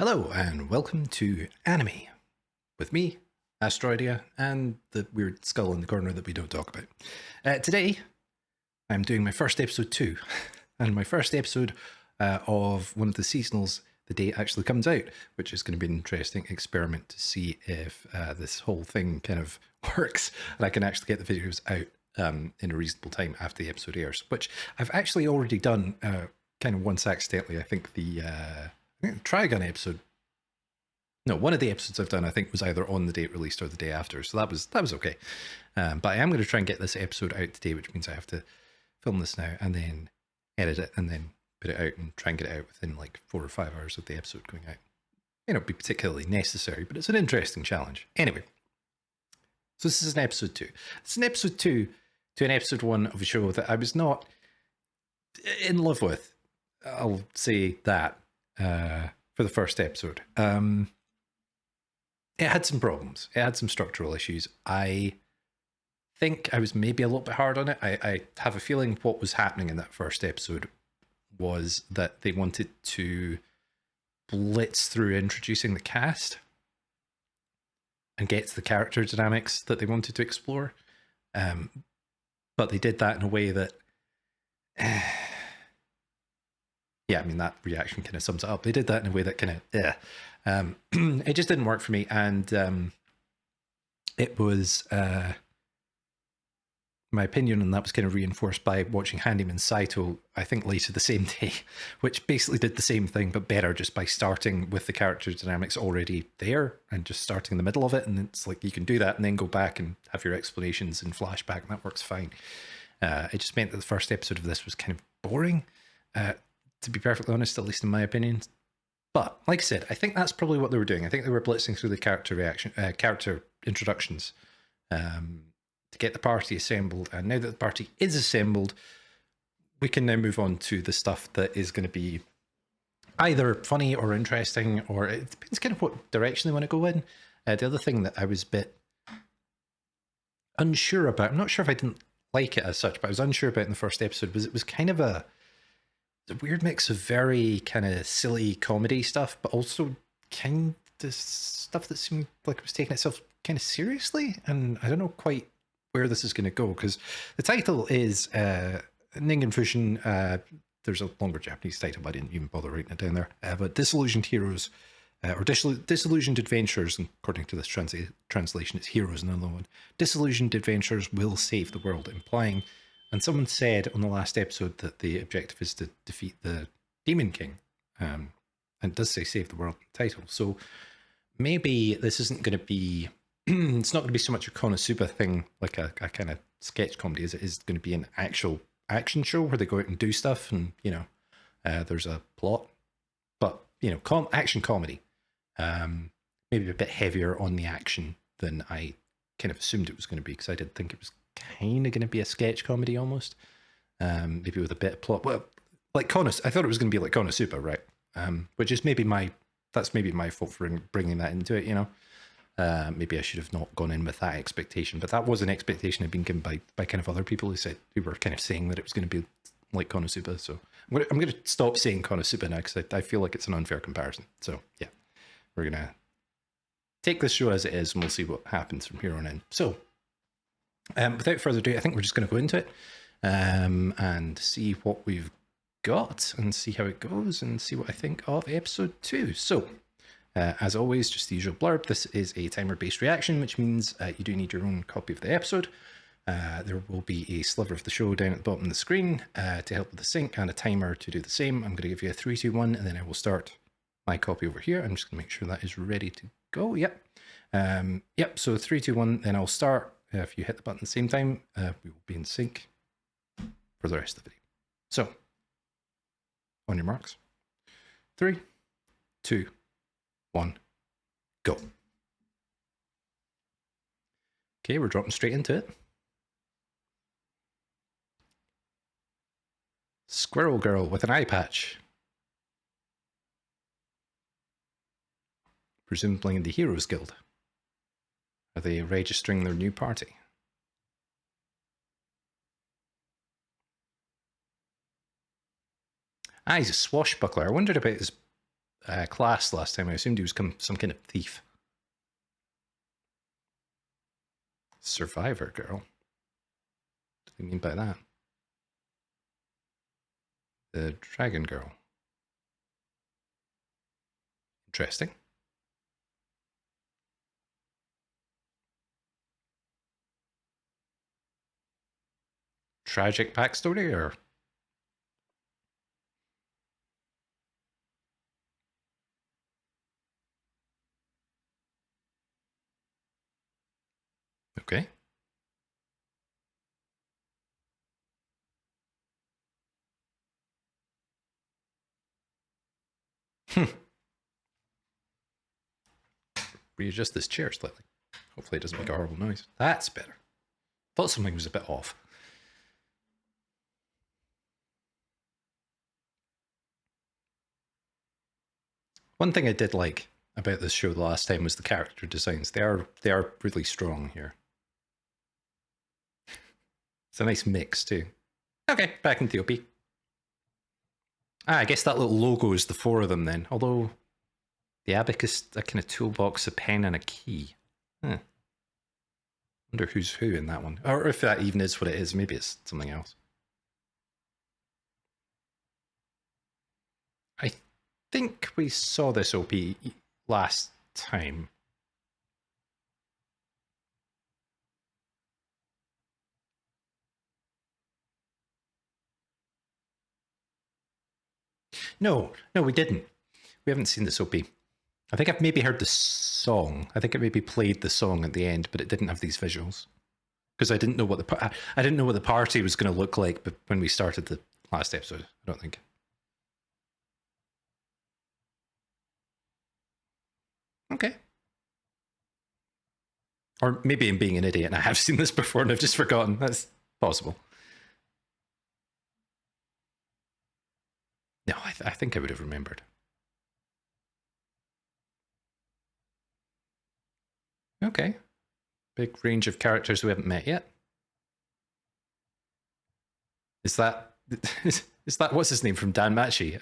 Hello and welcome to Anime with me, Asteroidia, and the weird skull in the corner that we don't talk about. Today, I'm doing my first episode 2, and my first episode of one of the seasonals the day it actually comes out, which is going to be an interesting experiment to see if this whole thing kind of works and I can actually get the videos out in a reasonable time after the episode airs, which I've actually already done kind of once accidentally. I think the Trigun episode. No, one of the episodes I've done, I think, was either on the date released or the day after, so that was okay. But I am going to try and get this episode out today, which means I have to film this now and then edit it and then put it out and try and get it out within like 4 or 5 hours of the episode going out. May not be particularly necessary, but it's an interesting challenge. Anyway, so this is an episode 2. It's an episode 2 to an episode 1 of a show that I was not in love with. I'll say that. For the first episode. It had some problems. It had some structural issues. I think I was maybe a little bit hard on it. I have a feeling what was happening in that first episode was that they wanted to blitz through introducing the cast and get to the character dynamics that they wanted to explore. But they did that in a way that yeah, I mean, that reaction kind of sums it up. They did that in a way that kind of, it just didn't work for me. And it was, my opinion on that was kind of reinforced by watching Handyman Saito, I think later the same day, which basically did the same thing, but better, just by starting with the character dynamics already there and just starting in the middle of it. And it's like, you can do that and then go back and have your explanations and flashback, and that works fine. It just meant that the first episode of this was kind of boring. To be perfectly honest, at least in my opinion. But like I said, I think that's probably what they were doing. I think they were blitzing through the character introductions to get the party assembled. And now that the party is assembled, we can now move on to the stuff that is going to be either funny or interesting, or it depends kind of what direction they want to go in. The other thing that I was a bit unsure about, I'm not sure if I didn't like it as such, but I was unsure about in the first episode, was it was kind of a weird mix of very kind of silly comedy stuff, but also kind of stuff that seemed like it was taking itself kind of seriously. And I don't know quite where this is going to go, because the title is Ningen Fushin. There's a longer Japanese title, but I didn't even bother writing it down there. But Disillusioned Heroes, or Disillusioned Adventures, and according to this translation, it's Heroes, another one. Disillusioned Adventures will save the world, implying. And someone said on the last episode that the objective is to defeat the Demon King. And it does say save the world in the title. So maybe this isn't going to be, it's not going to be so much a Konosuba thing, like a kind of sketch comedy, as it is going to be an actual action show where they go out and do stuff and, you know, there's a plot. But, you know, action comedy. Maybe a bit heavier on the action than I kind of assumed it was going to be, because I did think it was kind of going to be a sketch comedy almost, maybe with a bit of plot. Well, like I thought it was going to be like Konosuba, right? Which is maybe my fault for bringing that into it, you know. Maybe I should have not gone in with that expectation, but that was an expectation I'd been given by kind of other people who were kind of saying that it was going to be like Konosuba. So I'm going to stop saying Konosuba now, because I feel like it's an unfair comparison. So yeah, we're going to take this show as it is, and we'll see what happens from here on in. So without further ado, I think we're just going to go into it and see what we've got and see how it goes and see what I think of episode 2. So, as always, just the usual blurb. This is a timer-based reaction, which means you do need your own copy of the episode. There will be a sliver of the show down at the bottom of the screen to help with the sync, and a timer to do the same. I'm going to give you a 3, 2, 1, and then I will start my copy over here. I'm just going to make sure that is ready to go. Yep. So 3, 2, 1, then I'll start. If you hit the button at the same time, we will be in sync for the rest of the video. So, on your marks, 3, 2, 1, go. Okay, we're dropping straight into it. Squirrel girl with an eye patch. Presumably in the Heroes Guild. Are they registering their new party? Ah, he's a swashbuckler. I wondered about his class last time. I assumed he was some kind of thief. Survivor girl. What do you mean by that? The dragon girl. Interesting. Tragic backstory, or okay. Readjust this chair slightly. Hopefully it doesn't make a horrible noise. That's better. Thought something was a bit off. One thing I did like about this show the last time was the character designs. They are really strong here. It's a nice mix too. Okay, back into the OP. I guess that little logo is the four of them then. Although the abacus, a kind of toolbox, a pen, and a key. Wonder who's who in that one, or if that even is what it is. Maybe it's something else. I think we saw this OP last time. No, we didn't. We haven't seen this OP. I think I've maybe heard the song. I think it maybe played the song at the end, but it didn't have these visuals because I didn't know what the party was going to look like. But when we started the last episode, I don't think. Okay. Or maybe I'm being an idiot and I have seen this before and I've just forgotten. That's possible. No, I think I would have remembered. Okay. Big range of characters we haven't met yet. Is that is that what's his name from Dan Machi?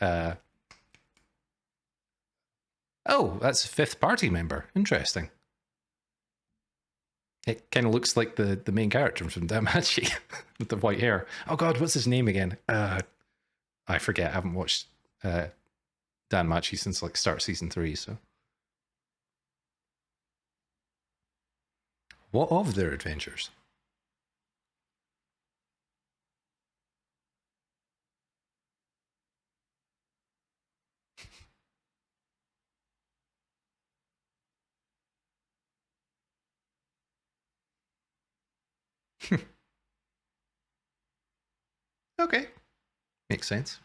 Oh, that's a fifth party member. Interesting. It kind of looks like the main character from Dan Machi with the white hair. Oh God, what's his name again? I forget. I haven't watched Dan Machi since like start season 3. So, what of their adventures? Okay, makes sense.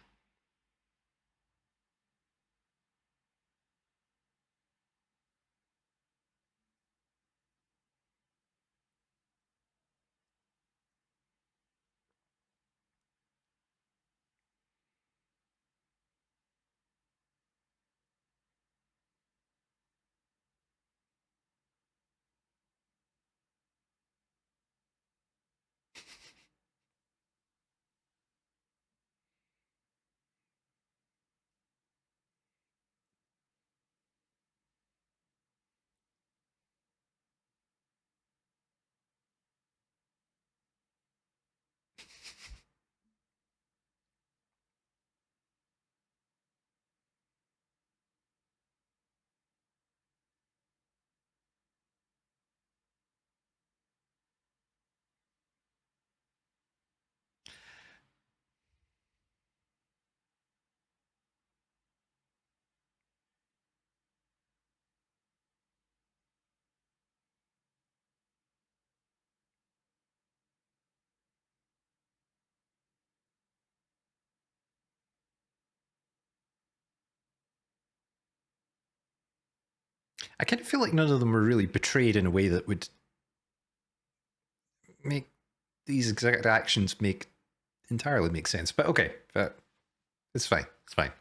I kind of feel like none of them were really betrayed in a way that would make these exact actions entirely make sense. But okay, it's fine. It's fine.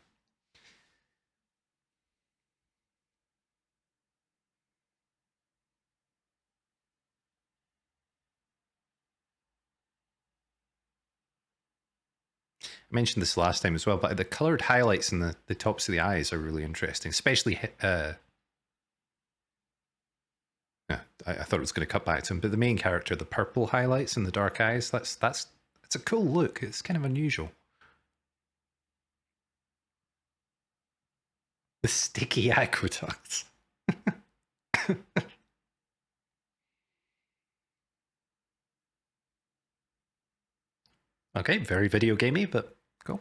I mentioned this last time as well, but the coloured highlights in the tops of the eyes are really interesting, especially. Yeah, I thought it was going to cut back to him, but the main character, the purple highlights and the dark eyes, that's it's a cool look. It's kind of unusual. The sticky aqueducts. Okay, very video gamey, but cool.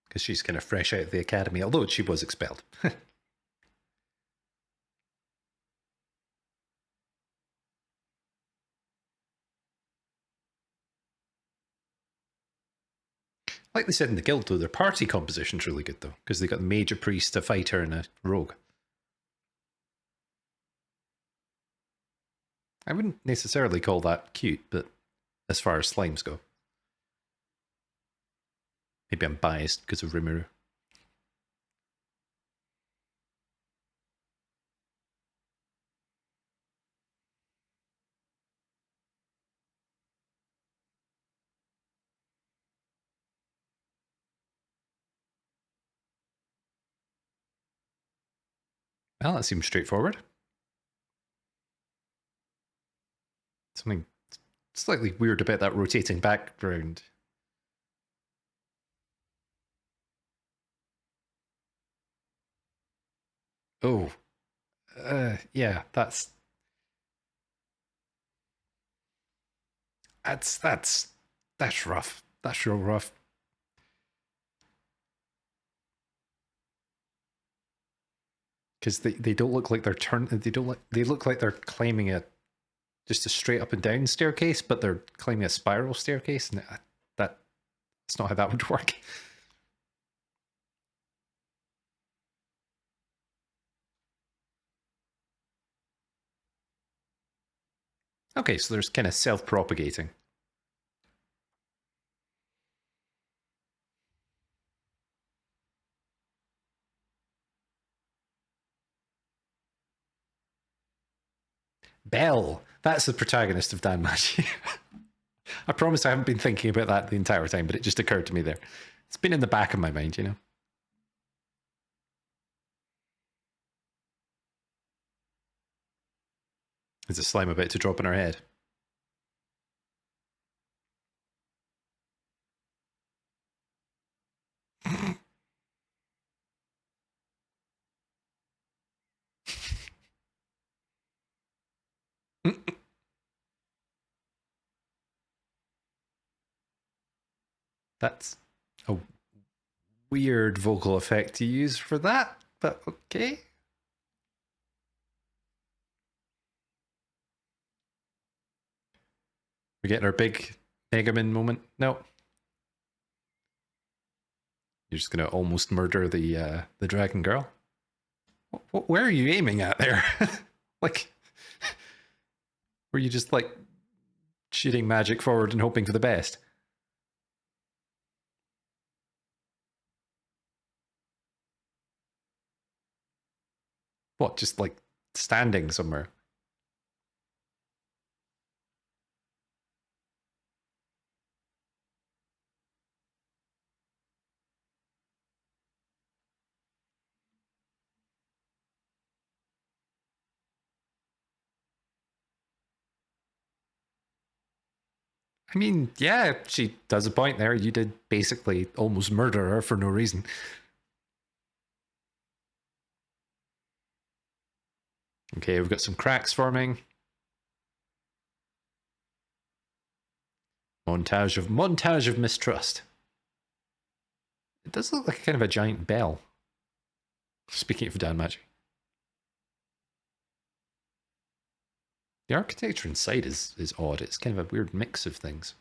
Because she's kind of fresh out of the academy, although she was expelled. Like they said in the guild, though, their party composition's really good, though, because they got the major priest, a fighter, and a rogue. I wouldn't necessarily call that cute, but as far as slimes go. Maybe I'm biased because of Rimuru. Well, that seems straightforward. Something slightly weird about that rotating background. Oh, yeah, that's that's rough. That's real rough. Because they don't look like they're they look like they're climbing just a straight up and down staircase, but they're climbing a spiral staircase, and that's not how that would work. Okay, so there's kind of self-propagating. Belle, that's the protagonist of Danmachi. I promise I haven't been thinking about that the entire time, but it just occurred to me there. It's been in the back of my mind, you know. Is a slime about to drop on her head? That's a weird vocal effect to use for that, but okay. We're getting our big Megaman moment. No, you're just gonna almost murder the dragon girl. Where are you aiming at there? Like, were you just like shooting magic forward and hoping for the best? What, just like standing somewhere? I mean, yeah, she does a point there. You did basically almost murder her for no reason. Okay, we've got some cracks forming. Montage of mistrust. It does look like kind of a giant bell. Speaking of Danmachi. The architecture inside is odd. It's kind of a weird mix of things.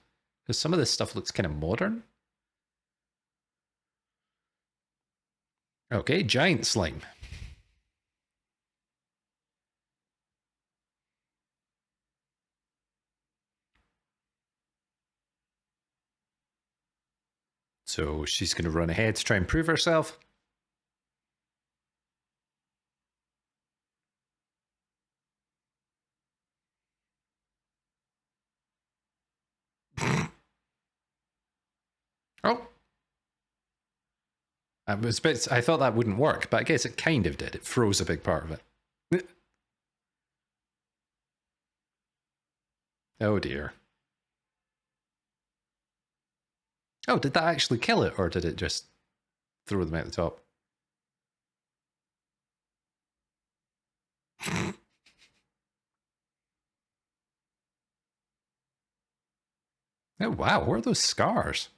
Because some of this stuff looks kind of modern. Okay, giant slime. So she's going to run ahead to try and prove herself. Oh. I thought that wouldn't work, but I guess it kind of did. It froze a big part of it. Oh dear. Oh, did that actually kill it, or did it just throw them out the top? Oh wow, where are those scars?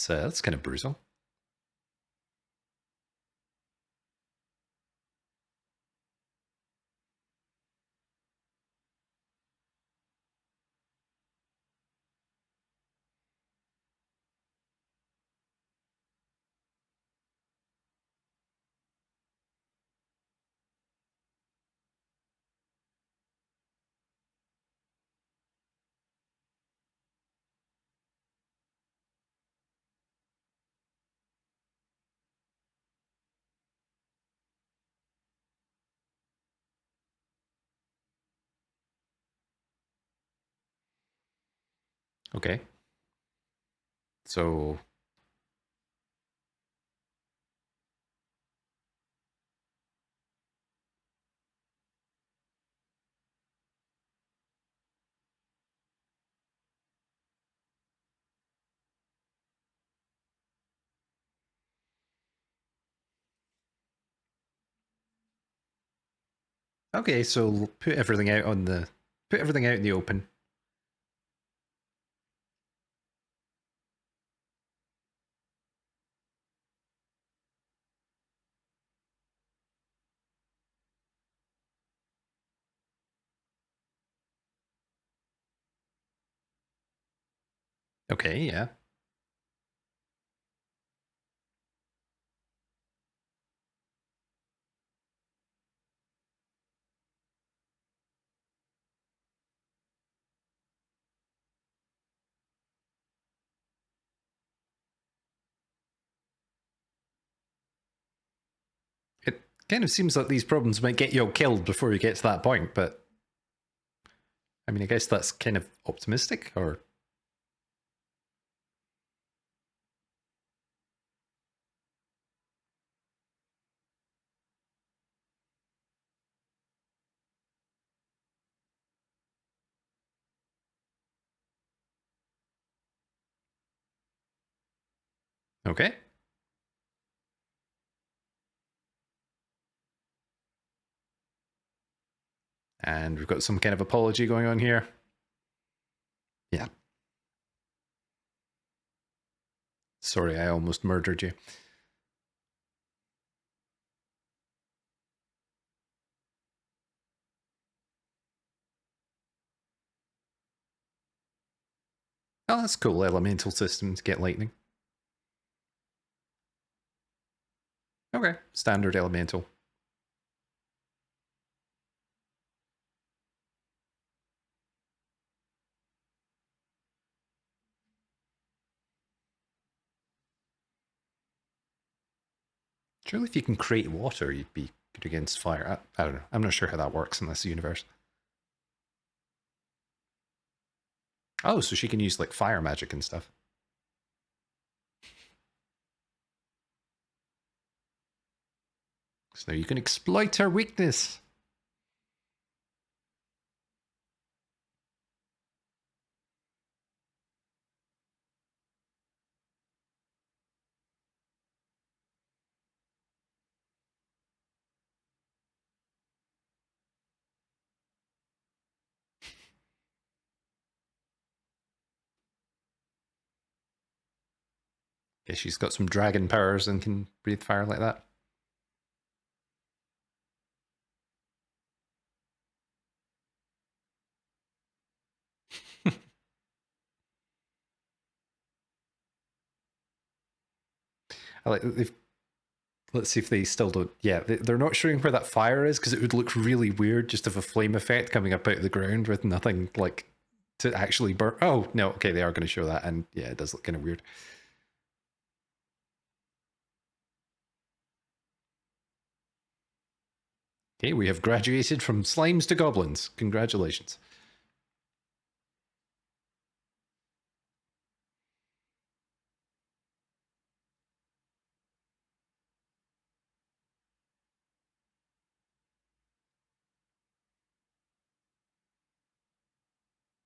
That's kind of brutal. Okay. So okay, so put everything out in the open. Okay, yeah. It kind of seems like these problems might get you all killed before you get to that point, but I mean, I guess that's kind of optimistic, or okay. And we've got some kind of apology going on here. Yeah. Sorry, I almost murdered you. Oh, that's cool. Elemental system to get lightning. Okay. Standard elemental. Surely if you can create water, you'd be good against fire. I don't know. I'm not sure how that works in this universe. Oh, so she can use like fire magic and stuff. So now you can exploit her weakness. Okay, she's got some dragon powers and can breathe fire like that. I like they've. Let's see if they still don't. Yeah, they're not showing where that fire is because it would look really weird just of a flame effect coming up out of the ground with nothing like to actually burn. Oh no, okay, they are going to show that, and yeah, it does look kind of weird. Okay, we have graduated from slimes to goblins. Congratulations.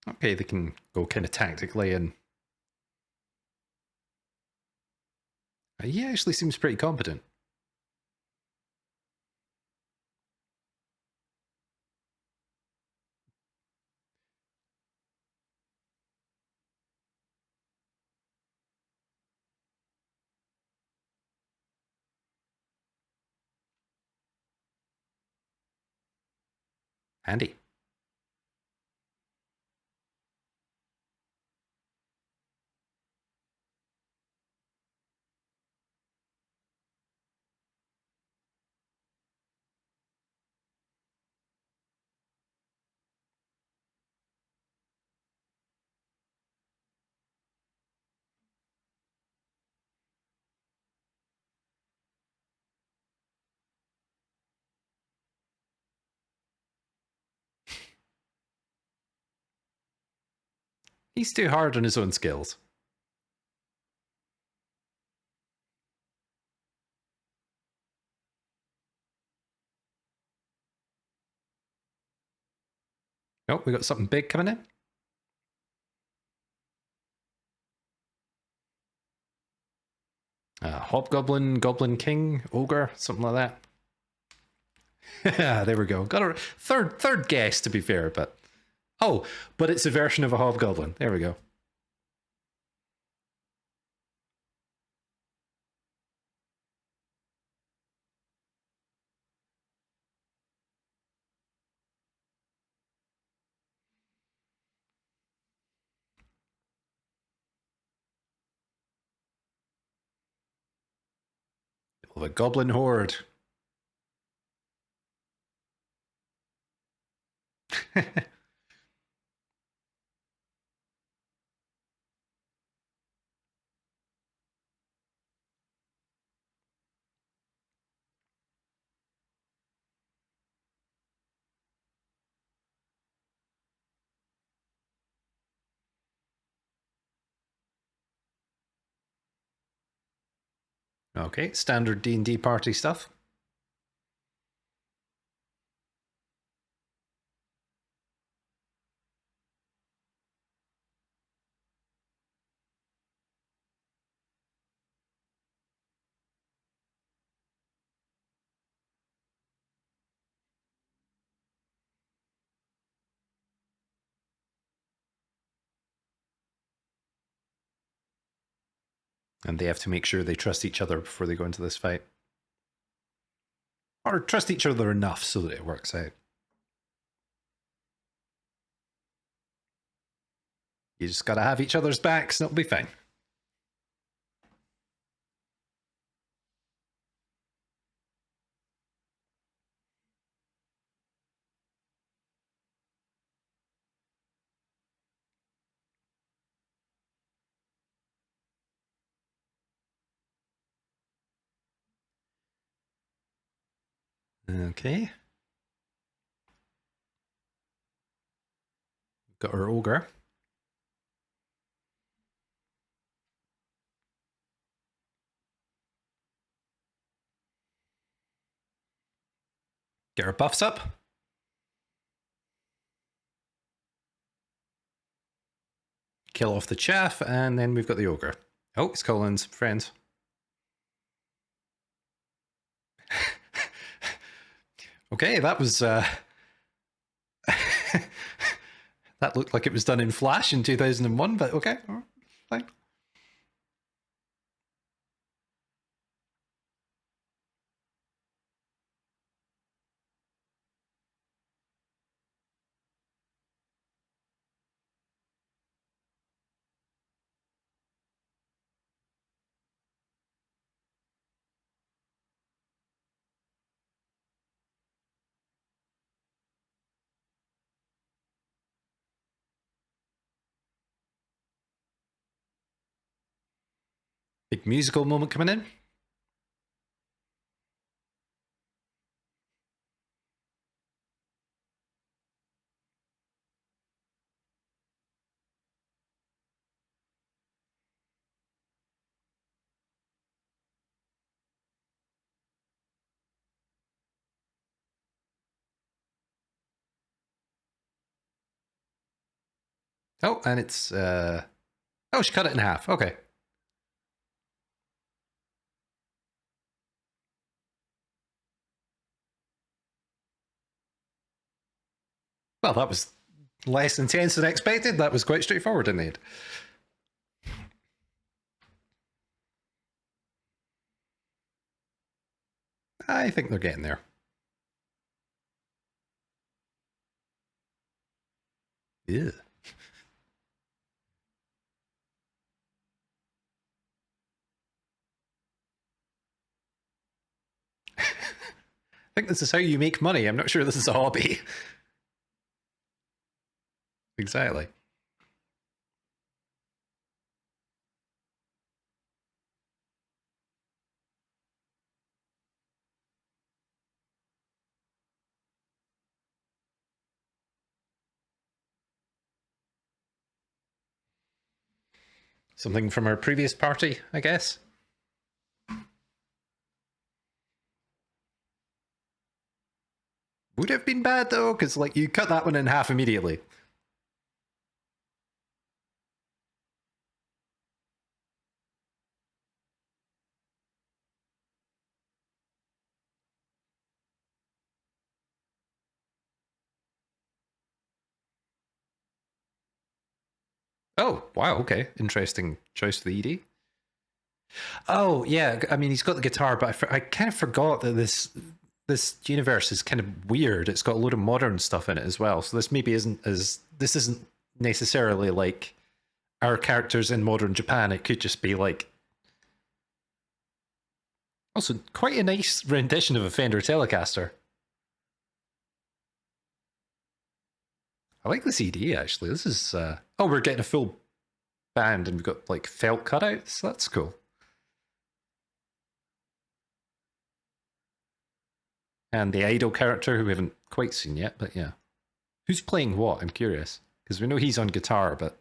Okay, they can go kind of tactically, and he actually seems pretty competent. Handy. He's too hard on his own skills. Oh, we got something big coming in. Hobgoblin, Goblin King, Ogre, something like that. There we go. Got a third guess, to be fair, but but it's a version of a Hobgoblin. There we go. The Goblin Horde. Okay, standard D&D party stuff. And they have to make sure they trust each other before they go into this fight. Or trust each other enough so that it works out. You just gotta have each other's backs and it'll be fine. Okay. Got our Ogre. Get our buffs up. Kill off the chaff, and then we've got the Ogre. Oh, it's Colin's friends. Okay, that was that looked like it was done in Flash in 2001, but okay, fine. Big musical moment coming in. Oh, and it's oh, she cut it in half. Okay. Well, that was less intense than expected. That was quite straightforward in the end. I think they're getting there. Yeah. I think this is how you make money. I'm not sure this is a hobby. Exactly. Something from our previous party, I guess. Would have been bad though, because like you cut that one in half immediately. Oh, wow, okay. Interesting choice for the ED. Oh, yeah, I mean, he's got the guitar, but I kind of forgot that this universe is kind of weird. It's got a load of modern stuff in it as well. So this maybe this isn't necessarily like our characters in modern Japan. It could just be like also quite a nice rendition of a Fender Telecaster. I like the CD actually. This is oh, we're getting a full band and we've got like felt cutouts. That's cool. And the idol character who we haven't quite seen yet, but yeah. Who's playing what? I'm curious. Because we know he's on guitar, but.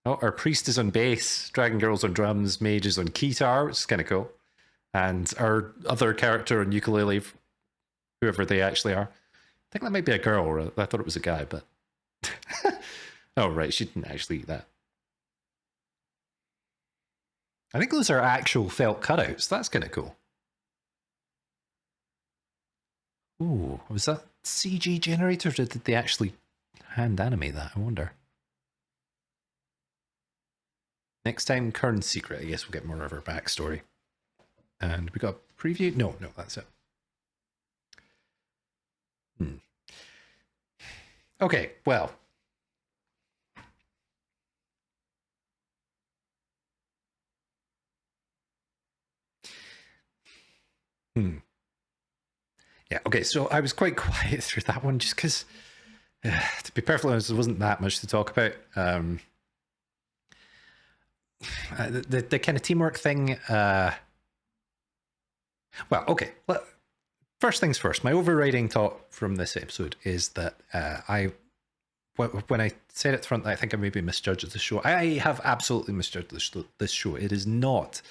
Oh, our priest is on bass, Dragon Girl's on drums, Mage is on guitar, which is kind of cool. And our other character on ukulele, whoever they actually are. I think that might be a girl. I thought it was a guy, but. Oh, right, she didn't actually eat that. I think those are actual felt cutouts. That's kind of cool. Ooh, was that CG generated or did they actually hand animate that? I wonder. Next time, Kern's secret. I guess we'll get more of her backstory. And we got a preview. No, that's it. Okay, well. Yeah, okay, so I was quite quiet through that one just because, to be perfectly honest, there wasn't that much to talk about. The kind of teamwork thing. Well, okay. First things first. My overriding thought from this episode is that when I said at the front that I think I maybe misjudged the show, I have absolutely misjudged this show. It is not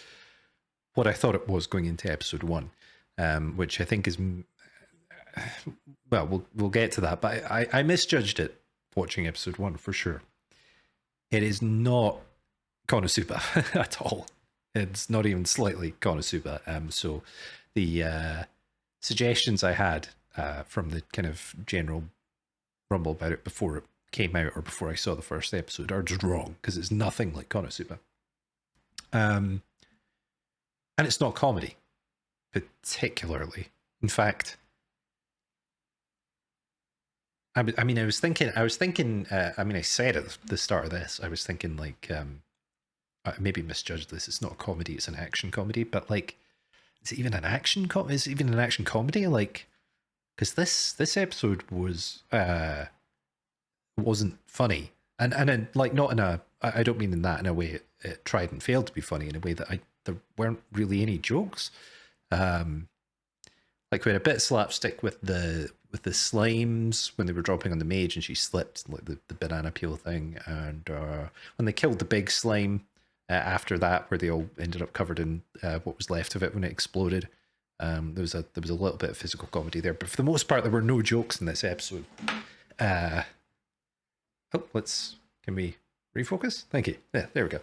what I thought it was going into episode one, which I think is well, we'll get to that, but I misjudged it watching episode one for sure. It is not Konosuba at all. It's not even slightly Konosuba. So the suggestions I had from the kind of general rumble about it before it came out or before I saw the first episode are just wrong because it's nothing like Konosuba. And it's not comedy, particularly. In fact, I mean, I was thinking. I said at the start of this, I was thinking like, I maybe misjudged this. It's not a comedy; it's an action comedy. But like, is it even an action? Is it even an action comedy? Like, because this episode wasn't funny, and like not in a. I don't mean in that in a way it tried and failed to be funny in a way that there weren't really any jokes. Like we had a bit of slapstick with the slimes when they were dropping on the mage and she slipped, like the banana peel thing, and when they killed the big slime after that, where they all ended up covered in what was left of it when it exploded. There was a little bit of physical comedy there, but for the most part, there were no jokes in this episode. Oh, can we refocus? Thank you. Yeah, there we go.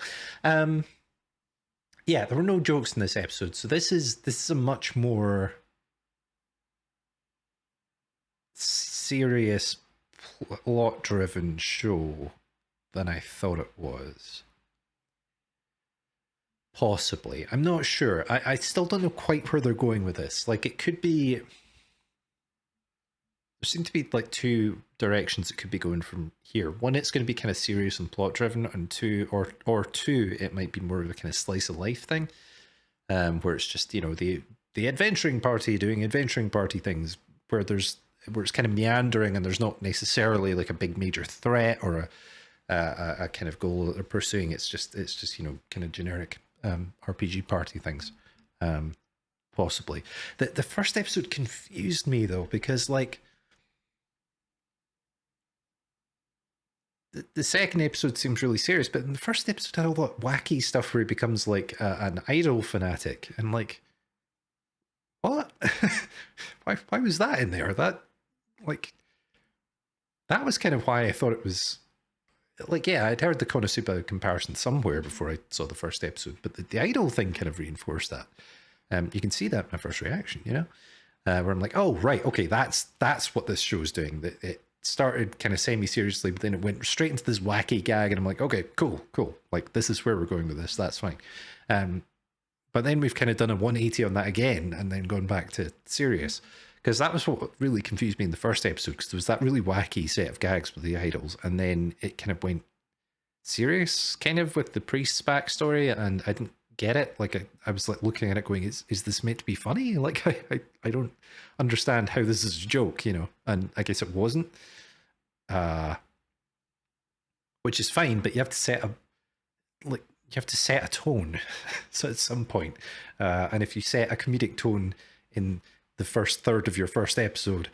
Yeah, there were no jokes in this episode, so this is a much more serious plot-driven show than I thought it was. Possibly. I'm not sure. I still don't know quite where they're going with this. Like, it could be... There seem to be like two directions it could be going from here. One, it's going to be kind of serious and plot driven, and two, it might be more of a kind of slice of life thing, where it's just, you know, the adventuring party doing adventuring party things, where it's kind of meandering and there's not necessarily like a big major threat or a kind of goal that they're pursuing. It's just you know, kind of generic RPG party things. Possibly. The first episode confused me though, because like the second episode seems really serious, but in the first episode had all that wacky stuff where he becomes like an idol fanatic, and like, what? why was that in there? That was kind of why I thought it was like, yeah, I'd heard the Konosuba comparison somewhere before I saw the first episode, but the idol thing kind of reinforced that. You can see that in my first reaction, you know, where I'm like, oh right, okay, that's what this show is doing. It started kind of semi-seriously, but then it went straight into this wacky gag, and I'm like, okay, cool. Like, this is where we're going with this. That's fine. But then we've kind of done a 180 on that again, and then gone back to serious, because that was what really confused me in the first episode, because there was that really wacky set of gags with the idols, and then it kind of went serious, kind of with the priest's backstory, and I didn't get it. Like, I was like looking at it going, is this meant to be funny? Like, I don't understand how this is a joke, you know, and I guess it wasn't. Which is fine, but you have to set a tone. So at some point, and if you set a comedic tone in the first third of your first episode,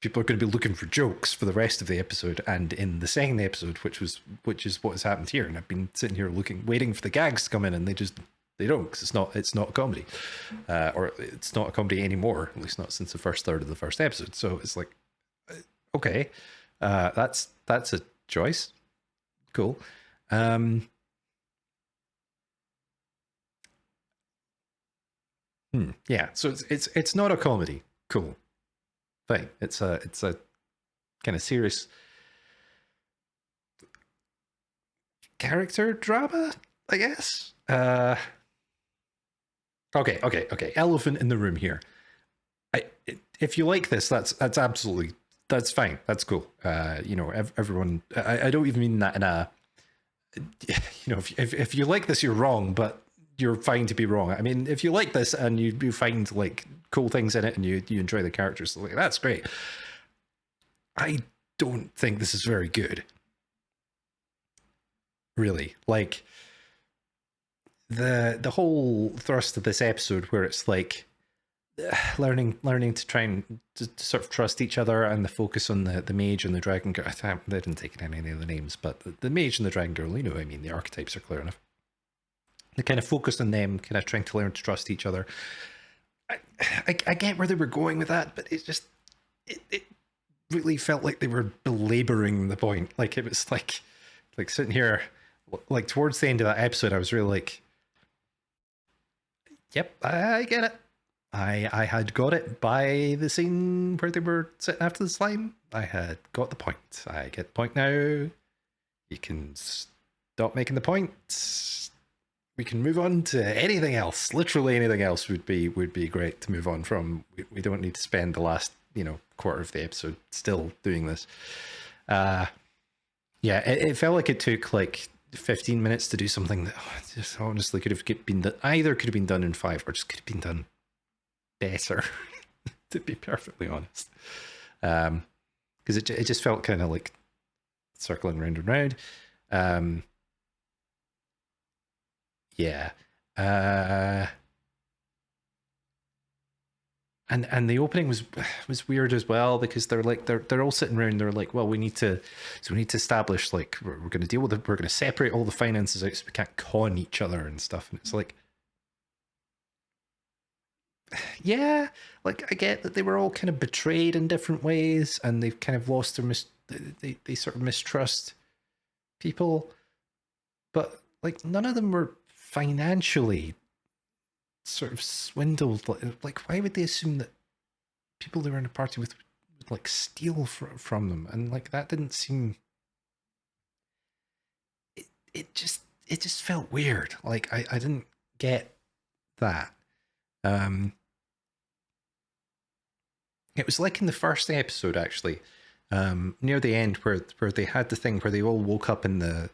people are going to be looking for jokes for the rest of the episode, and in the second episode, which is what has happened here. And I've been sitting here waiting for the gags to come in, and they don't, because it's not a comedy, or it's not a comedy anymore, at least not since the first third of the first episode. So it's like, okay, that's a choice. Cool. Yeah, so it's not a comedy. Cool. Fine. It's a kind of serious character drama, I guess. Okay. Elephant in the room here. If you like this, that's absolutely, that's fine. That's cool. You know, everyone. I don't even mean that in a. You know, if you like this, you're wrong, but you're fine to be wrong. I mean, if you like this and you find like cool things in it and you enjoy the characters, like, that's great. I don't think this is very good. Really, like the whole thrust of this episode, where it's like learning to try and to sort of trust each other, and the focus on the mage and the dragon girl. They didn't take any of the names, but the mage and the dragon girl, you know what I mean, the archetypes are clear enough. The kind of focus on them, kind of trying to learn to trust each other. I get where they were going with that, but it really felt like they were belaboring the point. Like, it was like sitting here, like towards the end of that episode, I was really like, yep, I get it. I had got it by the scene where they were sitting after the slime. I had got the point. I get the point now. You can stop making the point. We can move on to anything else. Literally anything else would be great to move on from. We don't need to spend the last, you know, quarter of the episode still doing this. Yeah, it felt like it took like 15 minutes to do something that just honestly could have been either could have been done in 5, or just could have been done better, to be perfectly honest. Because it just felt kind of like circling round and round. Yeah. And the opening was weird as well, because they're all sitting around. They're like, well, we need to establish, like, we're going to deal with it. We're going to separate all the finances out so we can't con each other and stuff. And it's like, yeah, like I get that they were all kind of betrayed in different ways, and they've kind of lost their they sort of mistrust people, but like none of them were financially sort of swindled. Like why would they assume that people they were in a party with would like steal from them? And like that didn't seem. It, it just felt weird. Like I didn't get that. Um, it was like in the first episode actually, near the end where they had the thing where they all woke up in the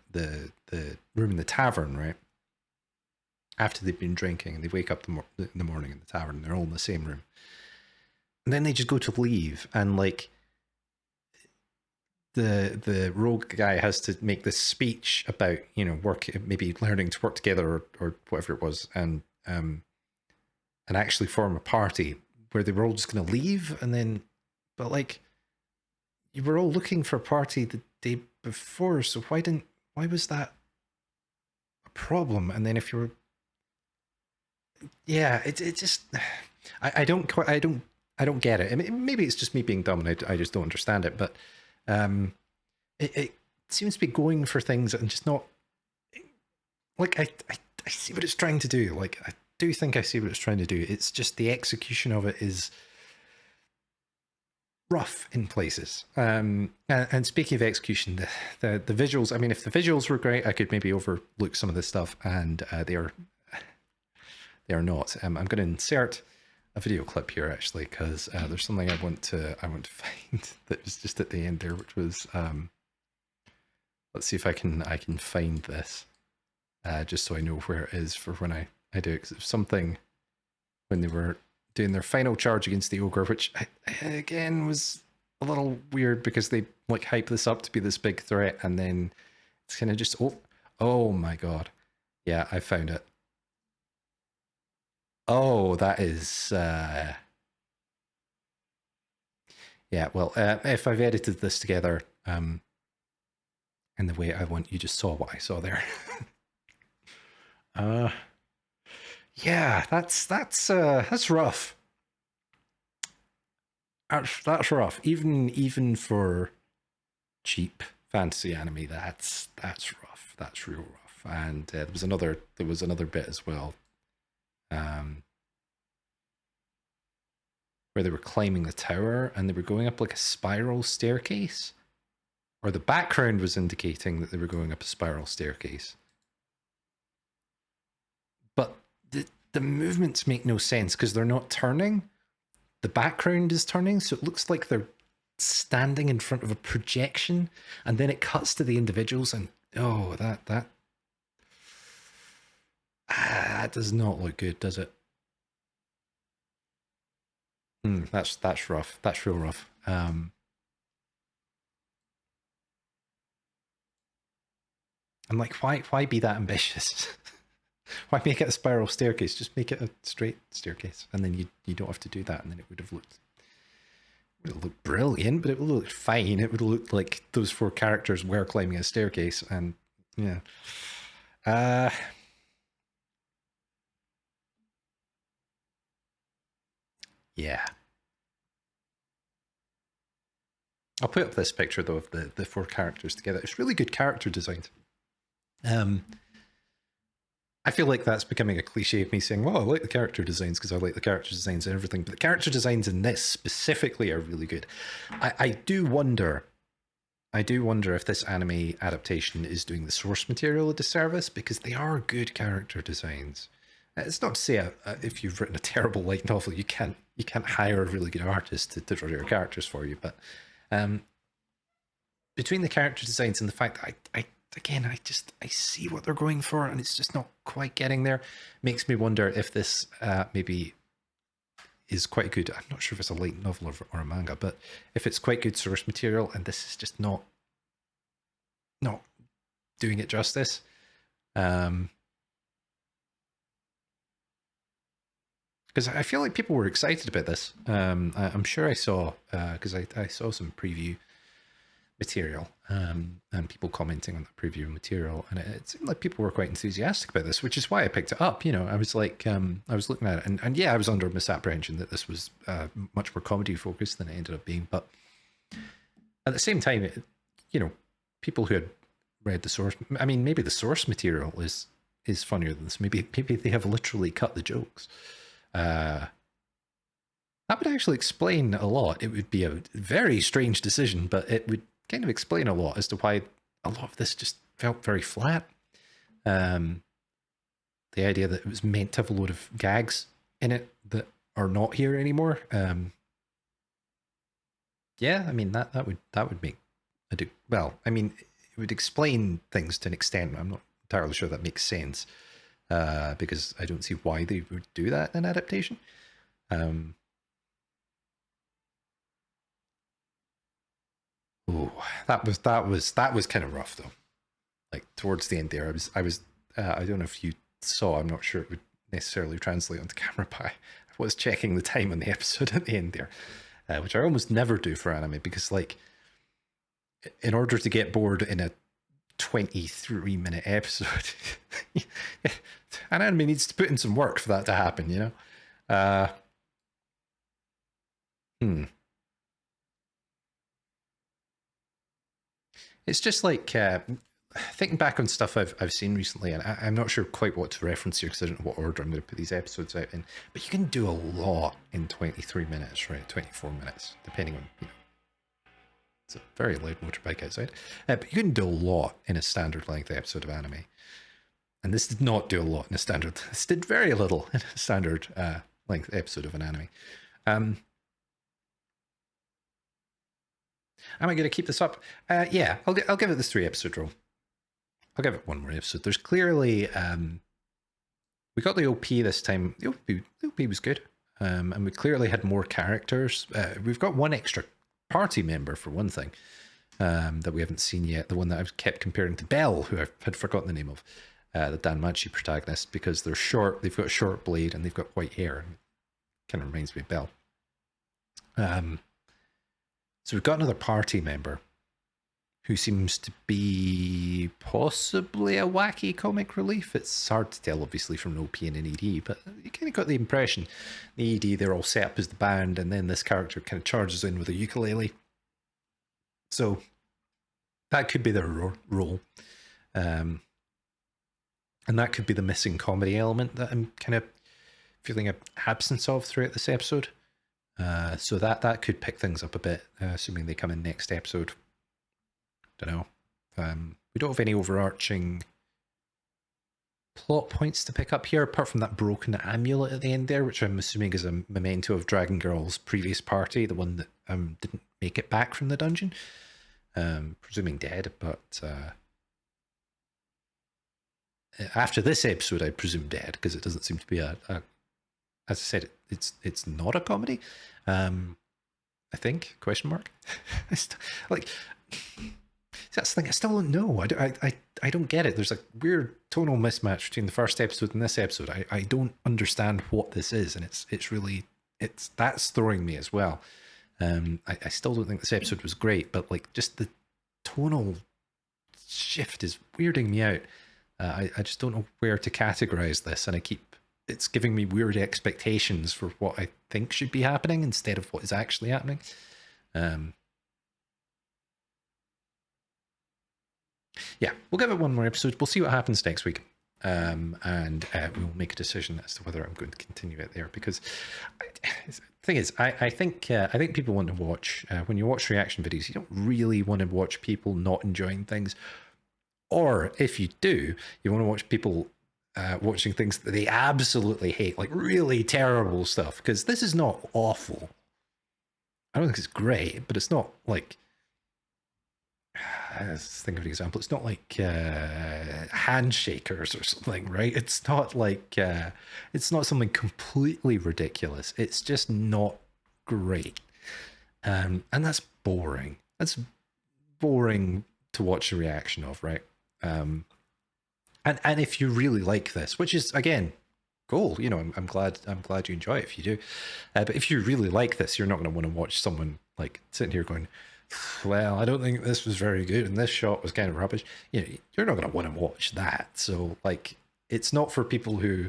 room in the tavern, right? After they've been drinking, and they wake up in the morning in the tavern, and they're all in the same room, and then they just go to leave, and like the rogue guy has to make this speech about work, maybe learning to work together or whatever it was, and actually form a party where they were all just going to leave, and then but like you were all looking for a party the day before, so why was that a problem? And then if you were, yeah, it just I don't quite I don't get it. I mean, maybe it's just me being dumb and I just don't understand it, but um it seems to be going for things and just not like I see what it's trying to do. Like I do think I see what it's trying to do. It's just the execution of it is rough in places. And speaking of execution, the visuals. I mean, if the visuals were great, I could maybe overlook some of this stuff, and they are not. I'm going to insert a video clip here actually because there's something I want to find that was just at the end there, which was let's see if I can find this just so I know where it is for when I do it. 'Cause it was something when they were doing their final charge against the ogre, which again was a little weird because they like hype this up to be this big threat, and then it's kind of just oh my god, yeah, I found it. Oh, that is yeah. Well, if I've edited this together in the way I want, you just saw what I saw there. uh, yeah, that's rough. That's rough. Even for cheap fantasy anime, that's rough. That's real rough. And there was another bit as well, where they were climbing the tower and they were going up like a spiral staircase, or the background was indicating that they were going up a spiral staircase. But the movements make no sense because they're not turning. The background is turning, so it looks like they're standing in front of a projection, and then it cuts to the individuals, and oh, that does not look good, does it? That's rough. That's real rough. I'm like, why be that ambitious? Why make it a spiral staircase? Just make it a straight staircase, and then you don't have to do that, and then it would have looked brilliant, but it would look fine. It would look like those four characters were climbing a staircase, and yeah. Yeah. I'll put up this picture though of the four characters together. It's really good character design. I feel like that's becoming a cliche of me saying, well, I like the character designs because I like the character designs and everything, but the character designs in this specifically are really good. I do wonder if this anime adaptation is doing the source material a disservice because they are good character designs. It's not to say if you've written a terrible light novel, you can't hire a really good artist to draw your characters for you. But between the character designs and the fact that I see what they're going for and it's just not quite getting there, makes me wonder if this maybe is quite good. I'm not sure if it's a light novel or a manga, but if it's quite good source material and this is just not doing it justice. Because I feel like people were excited about this. I'm sure I saw because I saw some preview material, and people commenting on the preview material, and it seemed like people were quite enthusiastic about this, which is why I picked it up. I was like, I was looking at it, and yeah, I was under misapprehension that this was much more comedy focused than it ended up being, but at the same time, people who had read the source, I mean, maybe the source material is funnier than this. Maybe they have literally cut the jokes. That would actually explain a lot. It would be a very strange decision, but it would kind of explain a lot as to why a lot of this just felt very flat. The idea that it was meant to have a load of gags in it that are not here anymore. Yeah, I mean that would make well. I mean, it would explain things to an extent. I'm not entirely sure that makes sense because I don't see why they would do that in adaptation. Oh, that was kind of rough though. Like towards the end there, I was I don't know if you saw. I'm not sure it would necessarily translate onto camera, but I was checking the time on the episode at the end there, which I almost never do for anime because, like, in order to get bored in a 23-minute episode, an anime needs to put in some work for that to happen. It's just like thinking back on stuff I've seen recently, and I'm not sure quite what to reference here because I don't know what order I'm going to put these episodes out in. But you can do a lot in 23 minutes, right? 24 minutes, depending on, it's a very loud motorbike outside. But you can do a lot in a standard length episode of anime. And this did not do a lot in a standard. This did very little in a standard length episode of an anime. Am I going to keep this up? Yeah, I'll give it this 3-episode rule. I'll give it one more episode. There's clearly we got the OP this time. The OP was good, and we clearly had more characters. We've got one extra party member for one thing that we haven't seen yet. The one that I've kept comparing to Belle, who I had forgotten the name of, the Danmachi protagonist, because they're short. They've got a short blade and they've got white hair. Kind of reminds me of Belle. So we've got another party member who seems to be possibly a wacky comic relief. It's hard to tell, obviously, from an OP and an ED, but you kind of got the impression the ED, they're all set up as the band, and then this character kind of charges in with a ukulele. So that could be their role. And that could be the missing comedy element that I'm kind of feeling an absence of throughout this episode. So that could pick things up a bit, assuming they come in next episode. Don't know. We don't have any overarching plot points to pick up here, apart from that broken amulet at the end there, which I'm assuming is a memento of Dragon Girl's previous party, the one that didn't make it back from the dungeon. Presuming dead, but after this episode, I presume dead, because it doesn't seem to be a as I said, it's not a comedy. I think ? Like, that's the thing. I still don't know. I don't get it. There's a weird tonal mismatch between the first episode and this episode. I don't understand what this is, and that's throwing me as well. I still don't think this episode was great, but like just the tonal shift is weirding me out. I just don't know where to categorize this, and it's giving me weird expectations for what I think should be happening instead of what is actually happening. Yeah, we'll give it one more episode. We'll see what happens next week. And we'll make a decision as to whether I'm going to continue it there. Because the thing is, I think people want to watch, when you watch reaction videos, you don't really want to watch people not enjoying things. Or if you do, you want to watch people watching things that they absolutely hate, like really terrible stuff, because this is not awful. I don't think it's great, but it's not like, let's think of an example. It's not like Handshakers or something, right? It's not like it's not something completely ridiculous. It's just not great, and that's boring. That's boring to watch a reaction of, right? And if you really like this, which is again, cool. I'm glad you enjoy it if you do. But if you really like this, you're not going to want to watch someone like sitting here going, Well, I don't think this was very good, and this shot was kind of rubbish. You know, you're not going to want to watch that. So, like, it's not for people who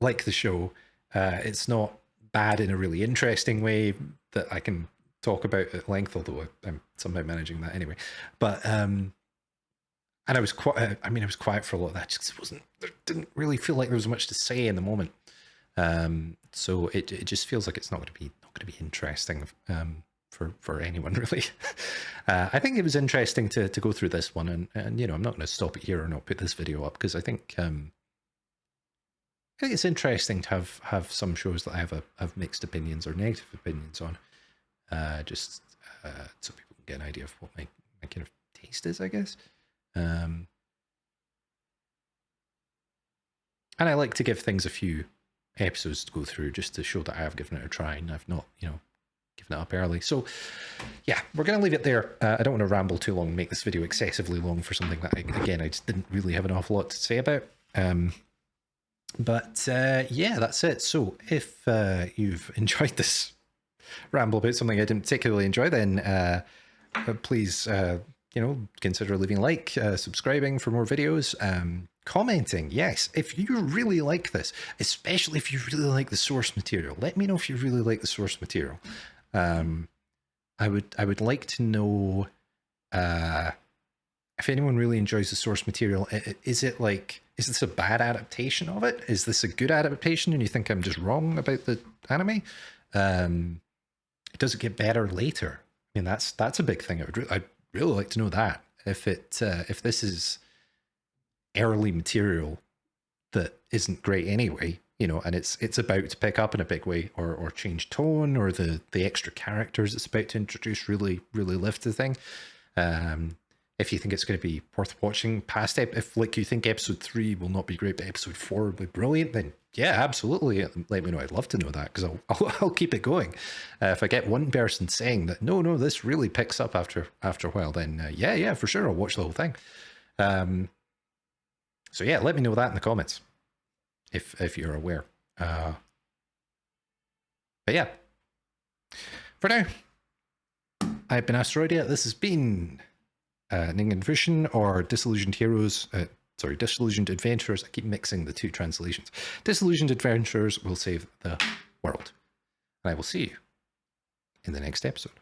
like the show. It's not bad in a really interesting way that I can talk about at length, although I'm somehow managing that anyway. But and I was quite. I mean, I was quiet for a lot of that. Just wasn't. There didn't really feel like there was much to say in the moment. So it just feels like it's not going to be interesting. For anyone really. I think it was interesting to go through this one, and you know, I'm not going to stop it here or not put this video up because I think it's interesting to have some shows that I have mixed opinions or negative opinions on, just so people can get an idea of what my kind of taste is, I guess. And I like to give things a few episodes to go through just to show that I have given it a try and I've not, you know, given it up early. So yeah, we're going to leave it there. I don't want to ramble too long and make this video excessively long for something that, I just didn't really have an awful lot to say about. But yeah, that's it. So if you've enjoyed this ramble about something I didn't particularly enjoy, then please, you know, consider leaving a like, subscribing for more videos, commenting. Yes, if you really like this, especially if you really like the source material, let me know if you really like the source material. I would like to know if anyone really enjoys the source material. Is this a bad adaptation of it? Is this a good adaptation and you think I'm just wrong about the anime? Does it get better later? I mean, that's a big thing. I'd really like to know that. If this is early material that isn't great anyway, you know, and it's about to pick up in a big way, or change tone, or the extra characters it's about to introduce really lift the thing. If you think it's going to be worth watching past if like you think episode 3 will not be great but episode 4 will be brilliant, then yeah, absolutely let me know. I'd love to know that, because I'll keep it going. If I get one person saying that no this really picks up after a while, then yeah for sure I'll watch the whole thing. So yeah, let me know that in the comments if you're aware. But yeah, for now, I've been Asteroidia. This has been Ningen Fushin, or Disillusioned Heroes. Disillusioned Adventures. I keep mixing the two translations. Disillusioned Adventures will save the world. And I will see you in the next episode.